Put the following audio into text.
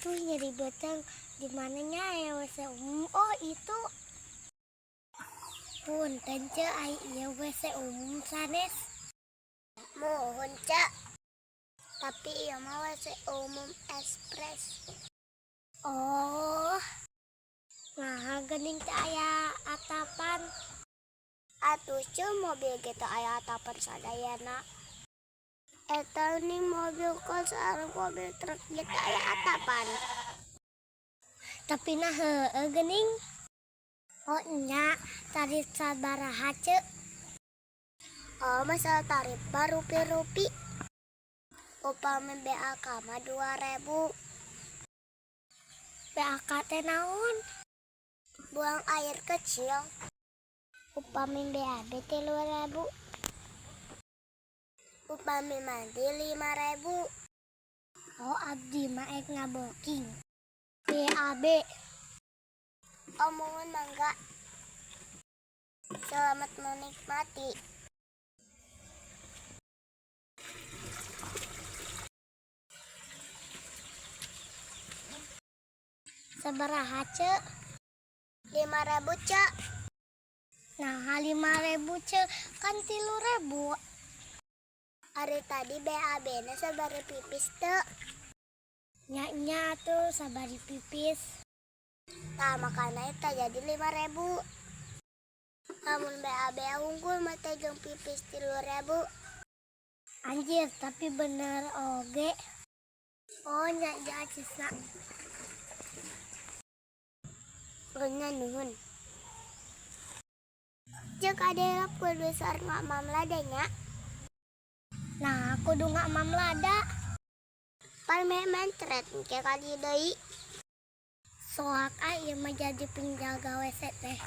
Tuh nyari beteng di mananya ya WC umum. Oh itu. Punten ce ai ieu WC umum sanes. Mohon Cak. Tapi ieu mah WC umum ekspres. Oh. Nah, geuning teh aya atapan. Atuh ce mobil kita aya atapan sadayana. Eta nih mobil kos sareng mobil truk kita aya atapan. Tapi nah heueuh geuning. Oh nya, tarif sabaraha ce? Oh masalah tarif baru rupi-rupi. Upami BAK mah 2.000. BAK teh naon? Buang air kecil. Upami BAB 3.000. Upami mandi 5.000. Oh abdi mah ek ngaboking. BAB. Omongan mangga. Selamat menikmati. Sabaraha ce? 5.000 ce. Nah 5.000 ce kan 3.000. Hari tadi BAB na sabari pipis teu. Nya tuh sabari pipis. Tah makana eta jadi 5.000. Namun BAB unggul mah teh jeung pipis 3.000. Anjir, tapi bener oge. Oh nya cisna. Nya nuhun. Cek ade kudu sareng Mam Lada nya. Nah, kudu Mam Lada. Pan mementret engke kali deui. Soak ieu mah jadi penjaga WC teh.